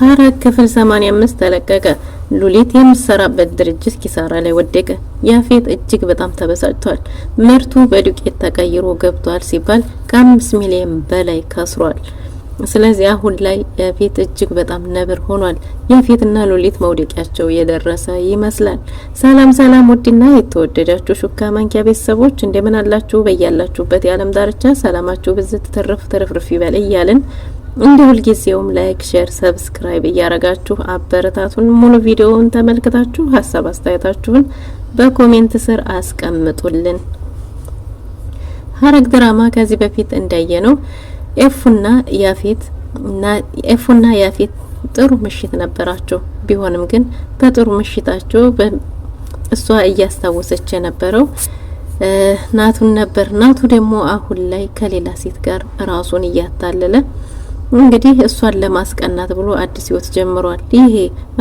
ሐረግ ክፍል 85 ተለቀቀ። ሉሊት የምትሰራበት ድርጅት ኪሳራ ላይ ወደቀ። ያፌት እጅግ በጣም ተበሳጭቷል። ምርቱ በዱቄት ተቀይሮ ገብቷል ሲባል ከ5 ሚሊዮን በላይ ከስሯል። ስለዚህ አሁን ላይ ያፌት እጅግ በጣም ነብር ሆኗል። ያፌትና ሉሊት መውደቂያቸው የደረሰ ይመስላል። ሰላም ሰላም፣ ውድና የተወደዳችሁ ሹካ ማንኪያ ቤተሰቦች እንደምን አላችሁ? በያላችሁበት የዓለም ዳርቻ ሰላማችሁ ብዝት ተረፍረፍ ይበል እያልን እንደ ሁልጊዜውም ላይክ፣ ሼር፣ ሰብስክራይብ እያረጋችሁ አበረታቱን። ሙሉ ቪዲዮውን ተመልክታችሁ ሀሳብ አስተያየታችሁን በኮሜንት ስር አስቀምጡልን። ሐረግ ድራማ ከዚህ በፊት እንዳየነው ኤፉና ያፌት ጥሩ ምሽት ነበራቸው። ቢሆንም ግን በጥሩ ምሽታቸው እሷ እያስታወሰች የነበረው ናቱን ነበር። ናቱ ደግሞ አሁን ላይ ከሌላ ሴት ጋር ራሱን እያታለለ እንግዲህ እሷን ለማስቀናት ብሎ አዲስ ህይወት ጀምሯል። ይሄ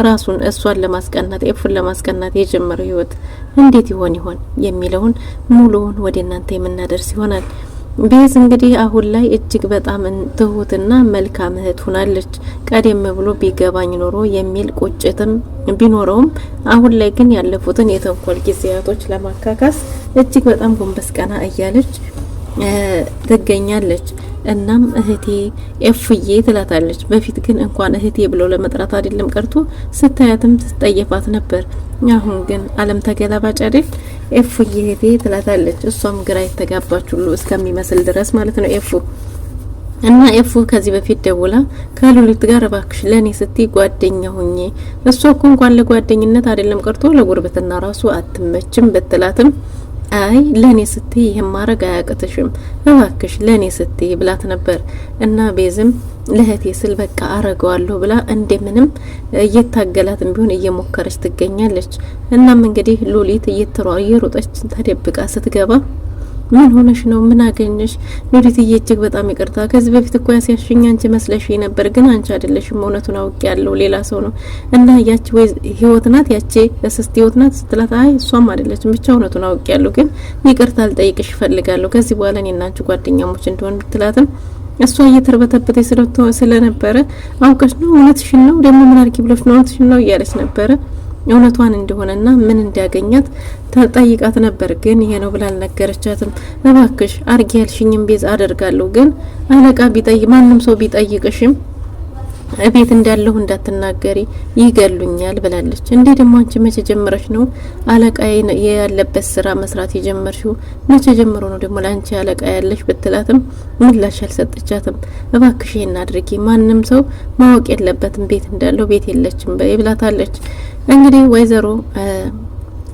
ራሱን እሷን ለማስቀናት ኤፉን ለማስቀናት የጀመረው ህይወት እንዴት ይሆን የሚለውን ሙሉውን ወደ እናንተ የምናደርስ ይሆናል። ቤዝ እንግዲህ አሁን ላይ እጅግ በጣም ትሁትና መልካም እህት ሆናለች። ቀደም ብሎ ቢገባኝ ኖሮ የሚል ቁጭትም ቢኖረውም አሁን ላይ ግን ያለፉትን የተንኮል ጊዜያቶች ለማካካስ እጅግ በጣም ጎንበስ ቀና እያለች ትገኛለች። እናም እህቴ ኤፍዬ ትላታለች። በፊት ግን እንኳን እህቴ ብለው ለመጥራት አይደለም ቀርቶ ስታያትም ትጠየፋት ነበር። አሁን ግን ዓለም ተገላባጭ አይደል? ኤፍዬ እህቴ ትላታለች። እሷም ግራ የተጋባች ሁሉ እስከሚመስል ድረስ ማለት ነው እና ኤፉ ከዚህ በፊት ደውላ ከሉሊት ጋር እባክሽ ለኔ ስትይ ጓደኛ ሁኚ፣ እሷ እኮ እንኳን ለጓደኝነት አይደለም ቀርቶ ለጉርብትና ራሱ አትመችም ብትላትም አይ ለኔ ስትይ ይሄን ማረግ አያቅትሽም እባክሽ ለኔ ስትይ ብላት ነበር። እና ቤዝም ለህቴ ስል በቃ አረጋዋለሁ ብላ እንደምንም እየታገላትም ቢሆን እየሞከረች ትገኛለች። እናም እንግዲህ ሉሊት እየሮጠች ተደብቃ ስትገባ ምን ሆነሽ ነው? ምን አገኘሽ? ሉሊት እጅግ በጣም ይቅርታ፣ ከዚህ በፊት እኮ ያስያሽኝ አንቺ መስለሽ ነበር፣ ግን አንቺ አይደለሽም፣ እውነቱን አውቄያለሁ፣ ሌላ ሰው ነው። እና ያቺ ወይ ህይወት ናት፣ ያቺ እስስት ህይወት ናት ስትላት አይ እሷም አይደለችም፣ ብቻ እውነቱን አውቄያለሁ፣ ግን ይቅርታ ልጠይቅሽ እፈልጋለሁ፣ ከዚህ በኋላ እኔና አንቺ ጓደኛሞች እንደሆን ብትላትም እሷ እየተርበተበተች ስለነበረ አውቀሽ ነው? እውነትሽን ነው? ደግሞ ምን አርጊ ብለሽ ነው? እውነትሽን ነው እያለች ነበረ። እውነቷን እንደሆነና ምን እንዲያገኛት ተጠይቃት ነበር። ግን ይሄ ነው ብላ አልነገረቻትም። እባክሽ አርጊ ያልሽኝም ቤዝ አደርጋለሁ፣ ግን አለቃ ማንም ሰው ቢጠይቅሽም እቤት እንዳለሁ እንዳትናገሪ ይገሉኛል ብላለች። እንዴ ደግሞ አንቺ መቼ ጀምረሽ ነው አለቃ ያለበት ስራ መስራት የጀመርሽው? መቼ ጀምሮ ነው ደግሞ ላንቺ አለቃ ያለሽ ብትላትም ምላሽ አልሰጠቻትም። እባክሽ ይሄን አድርጊ፣ ማንም ሰው ማወቅ የለበትም ቤት እንዳለሁ፣ ቤት የለችም ብላታለች። እንግዲህ ወይዘሮ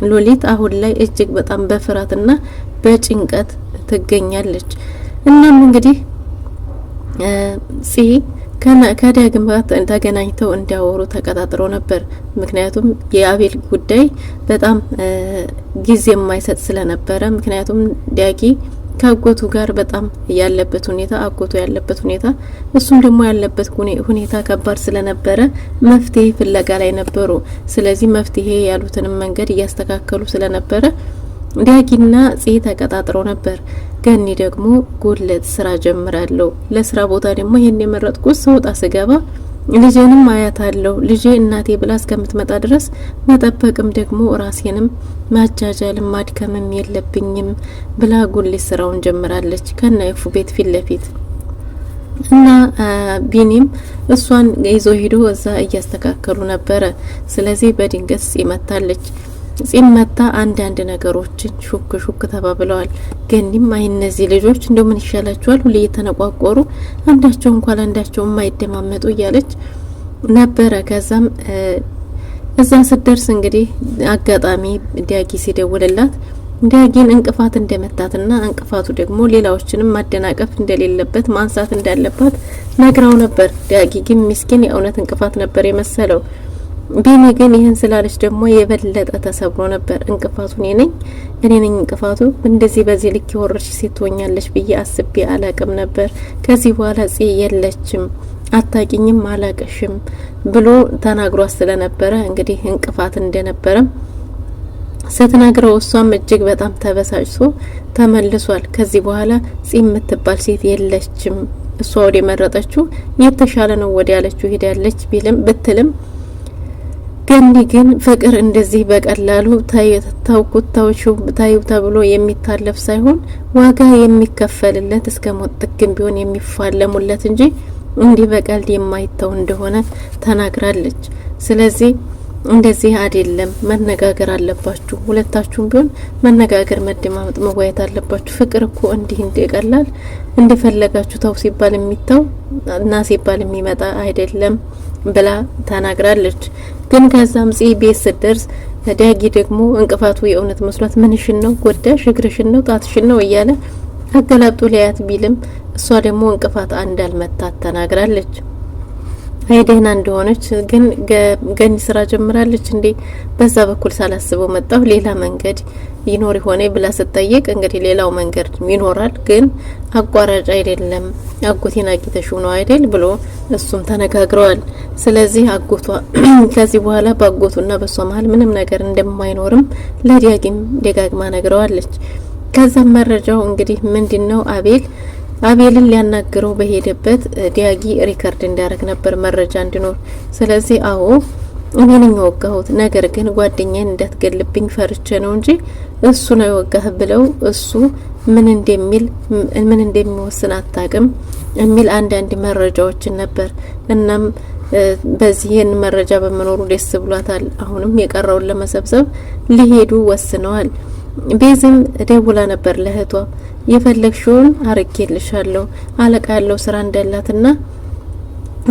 ሉሊት አሁን ላይ እጅግ በጣም በፍርሃትና በጭንቀት ትገኛለች። እናም እንግዲህ ከዳግም ጋር ተገናኝተው እንዲያወሩ ተቀጣጥሮ ነበር። ምክንያቱም የአቤል ጉዳይ በጣም ጊዜ የማይሰጥ ስለነበረ፣ ምክንያቱም ዳጊ ከአጎቱ ጋር በጣም ያለበት ሁኔታ አጎቱ ያለበት ሁኔታ እሱም ደግሞ ያለበት ሁኔታ ከባድ ስለነበረ መፍትሄ ፍለጋ ላይ ነበሩ። ስለዚህ መፍትሄ ያሉትንም መንገድ እያስተካከሉ ስለነበረ ዳጊና ጽሄ ተቀጣጥረው ነበር። ገኒ ደግሞ ጉለት ስራ ጀምራለሁ፣ ለስራ ቦታ ደግሞ ይሄን የመረጥኩት ስወጣ ስገባ ልጄንም አያታለሁ፣ ልጄ እናቴ ብላ እስከምትመጣ ድረስ መጠበቅም ደግሞ ራሴንም ማጃጃልም ማድከምም የለብኝም ብላ ጉለት ስራውን ጀምራለች ከናይፉ ቤት ፊት ለፊት። እና ቢኒም እሷን ይዞ ሄዶ እዛ እያስተካከሉ ነበረ። ስለዚህ በድንገት ይመታለች። ሲመታ አንዳንድ ነገሮችን ሹክ ተባብለዋል። ገኒም አይ እነዚህ ልጆች እንደው ምን ይሻላቸዋል ሁሉ እየተነቋቆሩ አንዳቸው እንኳን አንዳቸው የማይደማመጡ እያለች ነበረ። ከዛም እዛ ስደርስ እንግዲህ አጋጣሚ ዳጊ ሲደውልላት ዳጊን እንቅፋት እንደመታትና እንቅፋቱ ደግሞ ሌላዎችንም ማደናቀፍ እንደሌለበት ማንሳት እንዳለባት ነግራው ነበር። ዳጊ ግን ምስኪን የእውነት እንቅፋት ነበር የመሰለው። ቢኒ ግን ይህን ስላለች ደግሞ የበለጠ ተሰብሮ ነበር። እንቅፋቱ እኔ ነኝ እንቅፋቱ፣ እንደዚህ በዚህ ልክ የወረሽ ሴት ትሆኛለች ብዬ አስቤ አላቅም ነበር። ከዚህ በኋላ ጽ የለችም አታቂኝም አላቅሽም ብሎ ተናግሯ ስለነበረ እንግዲህ እንቅፋት እንደነበረ ስትነግረው እሷም እጅግ በጣም ተበሳጭቶ ተመልሷል። ከዚህ በኋላ ጽ የምትባል ሴት የለችም እሷ ወደ መረጠችው የተሻለ ነው ወደ ያለችው ሄዳለች ብትልም ገኒ ግን ፍቅር እንደዚህ በቀላሉ ታውኩት ታዩ ተብሎ የሚታለፍ ሳይሆን ዋጋ የሚከፈልለት እስከ ሞት ጥግም ቢሆን የሚፋለሙለት እንጂ እንዲህ በቀልድ የማይተው እንደሆነ ተናግራለች። ስለዚህ እንደዚህ አይደለም፣ መነጋገር አለባችሁ። ሁለታችሁም ቢሆን መነጋገር፣ መደማመጥ፣ መወያየት አለባችሁ። ፍቅር እኮ እንዲህ እንደቀላል እንደፈለጋችሁ ተው ሲባል የሚተው እና ሲባል የሚመጣ አይደለም ብላ ተናግራለች። ግን ከዛም ቤት ስትደርስ ዳጊ ደግሞ እንቅፋቱ የእውነት መስሏት ምንሽን ነው ጎዳሽ፣ እግርሽን ነው ጣትሽን ነው እያለ አገላብጦ ሊያት ቢልም እሷ ደግሞ እንቅፋት እንዳልመታት ተናግራለች። አይደህና እንደሆነች ግን ገኒ ስራ ጀምራለች እንዴ? በዛ በኩል ሳላስበው መጣሁ፣ ሌላ መንገድ ይኖር ይሆነ ብላ ስትጠይቅ እንግዲህ ሌላው መንገድ ይኖራል፣ ግን አቋራጭ አይደለም፣ አጎቴን አግኝተሽው ነው አይደል ብሎ እሱም ተነጋግረዋል። ስለዚህ አጎቷ ከዚህ በኋላ በአጎቱና በሷ መሀል ምንም ነገር እንደማይኖርም ለዳጊም ደጋግማ ነግረዋለች። ከዛም መረጃው እንግዲህ ምንድነው አቤልን ሊያናግረው በሄደበት ዳጊ ሪከርድ እንዲያደርግ ነበር መረጃ እንዲኖር። ስለዚህ አዎ እኔ ነኝ ወጋሁት፣ ነገር ግን ጓደኛዬን እንዳትገልብኝ ፈርቼ ነው እንጂ እሱ ነው የወጋህ ብለው እሱ ምን እንደሚወስን አታውቅም የሚል አንዳንድ መረጃዎችን ነበር። እናም በዚህን መረጃ በመኖሩ ደስ ብሏታል። አሁንም የቀረውን ለመሰብሰብ ሊሄዱ ወስነዋል። ቤዝም ደውላ ነበር ለእህቷ የፈለግሽውን አርጌልሻለሁ፣ አለቃ ያለው ስራ እንደላትና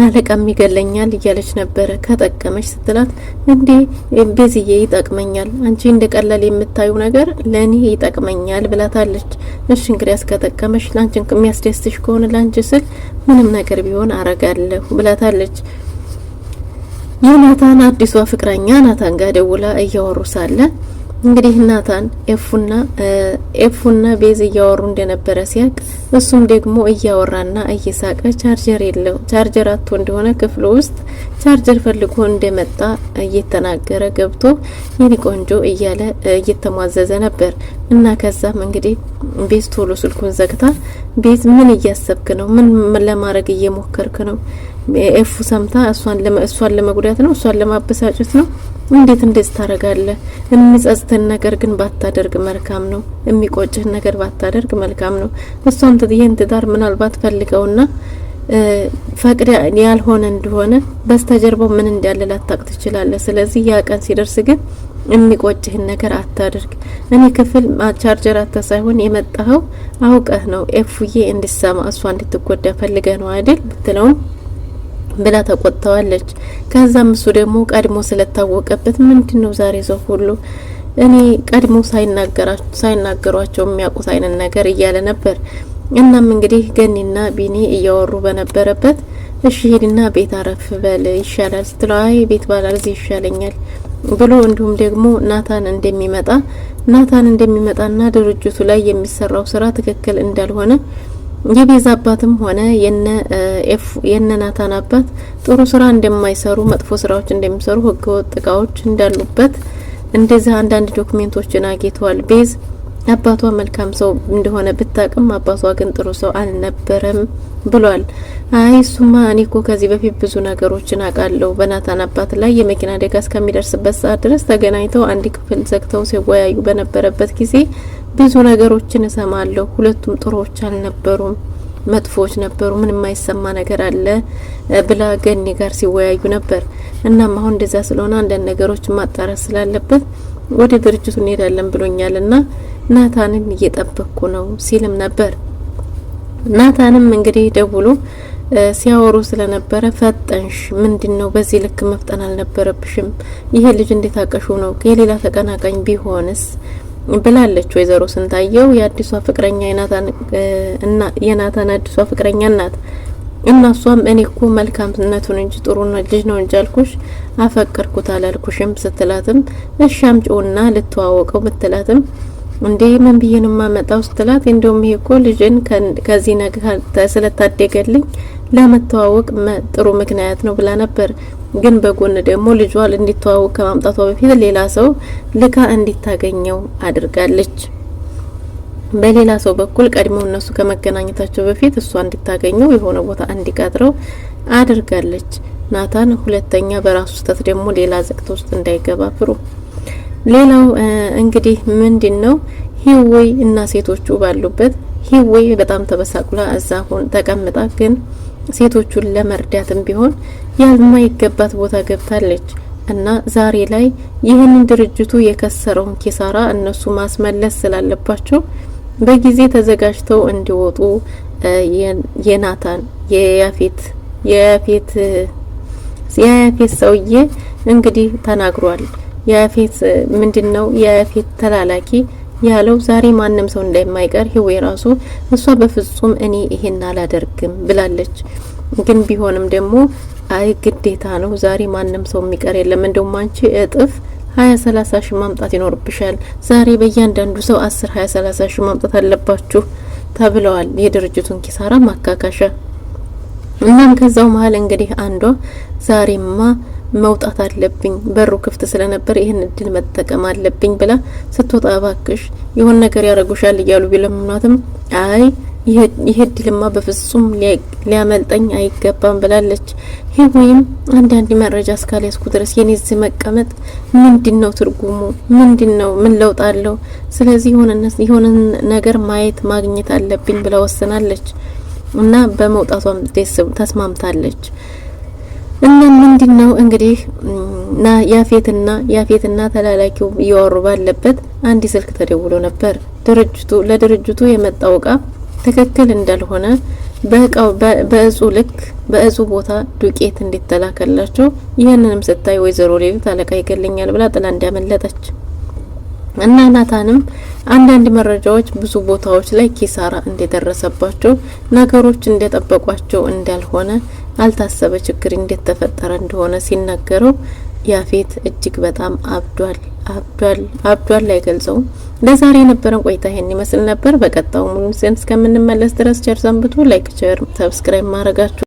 አለቃም ይገለኛል እያለች ነበረ። ከጠቀመሽ ስትላት እንዴ ቤዝዬ ይጠቅመኛል፣ አንቺ እንደ ቀላል የምታዩ ነገር ለኔ ይጠቅመኛል ብላታለች። እሺ እንግዲህ አስከጠቀመሽ ላንቺን የሚያስደስትሽ ከሆነ ላንቺ ስል ምንም ነገር ቢሆን አረጋለሁ ብላታለች። የናታን አዲሷ ፍቅረኛ ናታን ጋር ደውላ እያወሩ ሳለ እንግዲህ ናታን ኤፉና ቤዝ እያወሩ እንደነበረ ሲያቅ እሱም ደግሞ እያወራና እየሳቀ ቻርጀር አጥቶ እንደሆነ ክፍሉ ውስጥ ቻርጀር ፈልጎ እንደመጣ እየተናገረ ገብቶ የኔ ቆንጆ እያለ እየተሟዘዘ ነበር። እና ከዛም እንግዲህ ቤዝ ቶሎ ስልኩን ዘግታ ቤዝ ምን እያሰብክ ነው? ምን ለማድረግ እየሞከርክ ነው? ኤፉ ሰምታ እሷን ለመጉዳት ነው? እሷን ለማበሳጨት ነው? እንዴት እንደዚህ ታረጋለህ? የሚጸጽተን ነገር ግን ባታደርግ መልካም ነው። የሚቆጭህ ነገር ባታደርግ መልካም ነው። እሷን ይሄን ትዳር ምናልባት ፈልገውና ፈቅድ ያልሆነ እንደሆነ በስተጀርባው ምን እንዳለ ላታቅ ትችላለህ። ስለዚህ ያ ቀን ሲደርስ ግን የሚቆጭህን ነገር አታድርግ። እኔ ክፍል ቻርጀር አታ ሳይሆን የመጣኸው አውቀህ ነው ኤፉዬ እንድሰማ እሷ እንድትጎዳ ፈልገህ ነው አይደል ብትለውም ብላ ተቆጣዋለች። ከዛም እሱ ደግሞ ቀድሞ ስለታወቀበት ምንድነው ዛሬ ዘው ሁሉ እኔ ቀድሞ ሳይናገሯቸው የሚያውቁት አይነት ነገር እያለ ነበር። እናም እንግዲህ ገኒና ቢኒ እያወሩ በነበረበት እሺ ሄድና ቤት አረፍ በል ይሻላል ስትለው አይ ቤት ባላል እዚህ ይሻለኛል ብሎ እንዲሁም ደግሞ ናታን እንደሚመጣና ድርጅቱ ላይ የሚሰራው ስራ ትክክል እንዳልሆነ የቤዛ አባትም ሆነ የነ ናታን አባት ጥሩ ስራ እንደማይሰሩ መጥፎ ስራዎች እንደሚሰሩ ህገወጥ እቃዎች እንዳሉበት እንደዚህ አንዳንድ ዶክሜንቶችን አግኝተዋል። ቤዝ አባቷ መልካም ሰው እንደሆነ ብታቅም አባቷ ግን ጥሩ ሰው አልነበረም ብሏል። አይ እሱማ እኔ እኮ ከዚህ በፊት ብዙ ነገሮችን አውቃለሁ። በናታን አባት ላይ የመኪና አደጋ እስከሚደርስበት ሰዓት ድረስ ተገናኝተው አንድ ክፍል ዘግተው ሲወያዩ በነበረበት ጊዜ ብዙ ነገሮችን እሰማለሁ። ሁለቱም ጥሩዎች አልነበሩም፣ መጥፎዎች ነበሩ። ምን የማይሰማ ነገር አለ ብላ ገኒ ጋር ሲወያዩ ነበር። እናም አሁን እንደዛ ስለሆነ አንዳንድ ነገሮች ማጣራት ስላለበት ወደ ድርጅቱ እንሄዳለን ብሎኛልና ናታንን እየጠበቅኩ ነው ሲልም ነበር። ናታንም እንግዲህ ደውሎ ሲያወሩ ስለነበረ ፈጠንሽ፣ ምንድነው በዚህ ልክ መፍጠን አልነበረብሽም። ይሄ ልጅ እንዴት አቀሹ ነው የሌላ ተቀናቃኝ ቢሆንስ ብላለች። ወይዘሮ ስንታየው የአዲሷ ፍቅረኛ የናታን አዲሷ ፍቅረኛ ናት። እናሷም እኔ እኮ መልካምነቱን እንጂ ጥሩ ልጅ ነው እንጂ አልኩሽ አፈቀርኩት አላልኩሽም ስትላትም እሺ አምጪውና ልተዋወቀው ብትላትም እንዴ ምን ብዬ ነው ማመጣው ስትላት እንደውም ይሄ እኮ ልጅን ከዚህ ነገር ስለታደገልኝ ለመተዋወቅ ጥሩ ምክንያት ነው ብላ ነበር። ግን በጎን ደግሞ ልጇል እንዲተዋወቅ ከማምጣቷ በፊት ሌላ ሰው ልካ እንዲታገኘው አድርጋለች። በሌላ ሰው በኩል ቀድሞ እነሱ ከመገናኘታቸው በፊት እሷ እንድታገኘው የሆነ ቦታ እንዲቀጥረው አድርጋለች። ናታን ሁለተኛ በራሱ ስህተት ደግሞ ሌላ ዘቅት ውስጥ እንዳይገባ ፍሩ። ሌላው እንግዲህ ምንድነው ሂዊ እና ሴቶቹ ባሉበት ሂዊ በጣም ተበሳቁላ እዛ ሆን ተቀምጣ ግን ሴቶቹን ለመርዳትም ቢሆን ያልማይገባት ቦታ ገብታለች እና ዛሬ ላይ ይህንን ድርጅቱ የከሰረውን ኪሳራ እነሱ ማስመለስ ስላለባቸው በጊዜ ተዘጋጅተው እንዲወጡ የናታን የያፌት ሰውዬ እንግዲህ ተናግሯል። ያፌት ምንድነው ያፌት ተላላኪ ያለው ዛሬ ማንም ሰው እንደማይቀር ህዌ ራሱ እሷ በፍጹም እኔ ይሄን አላደርግም ብላለች። ግን ቢሆንም ደግሞ አይ ግዴታ ነው ዛሬ ማንም ሰው የሚቀር የለም እንደውም አንቺ እጥፍ 20-30 ሺህ ማምጣት ይኖርብሻል። ዛሬ በእያንዳንዱ ሰው 10-20-30 ሺህ ማምጣት አለባችሁ ተብለዋል። የድርጅቱን ኪሳራ ማካካሻ። እናም ከዛው መሀል እንግዲህ አንዷ ዛሬማ መውጣት አለብኝ በሩ ክፍት ስለነበር ይሄን እድል መጠቀም አለብኝ ብላ ስትወጣ ባክሽ የሆነ ነገር ያረጉሻል እያሉ ቢለምኗትም አይ ይሄ እድልማ በፍጹም ሊያመልጠኝ አይገባም ብላለች። ህዌም አንዳንድ መረጃ እስካልያዝኩ ድረስ የኔ እዚህ መቀመጥ ምንድነው ትርጉሙ? ምንድነው? ምን ለውጥ አለው? ስለዚህ የሆነ ነገር ማየት ማግኘት አለብኝ ብላ ወሰናለች እና በመውጣቷም ተስማምታለች። እና ምንድነው እንግዲህ ያፌትና ተላላኪው እያወሩ ባለበት አንድ ስልክ ተደውሎ ነበር። ለድርጅቱ የመጣው እቃ ትክክል እንዳልሆነ በእጹ ቦታ ዱቄት እንዲተላከላቸው ይህንንም ስታይ ወይዘሮ ሌሊት አለቃ ይገለኛል ብላ ጥላ እንዳመለጠች እና ናታንም አንዳንድ መረጃዎች ብዙ ቦታዎች ላይ ኪሳራ እንደደረሰባቸው ነገሮች እንደጠበቋቸው እንዳልሆነ አልታሰበ ችግር እንደተፈጠረ እንደሆነ ሲናገረው ያፌት እጅግ በጣም አብዷል አይገልጸው። ለዛሬ የነበረን ቆይታ ይሄን ይመስል ነበር። በቀጣው ሙሉ ሴንስ እስከምንመለስ ድረስ ቸር ሰንብቱ። ላይክ፣ ሼር፣ ሰብስክራይብ ማድረጋችሁ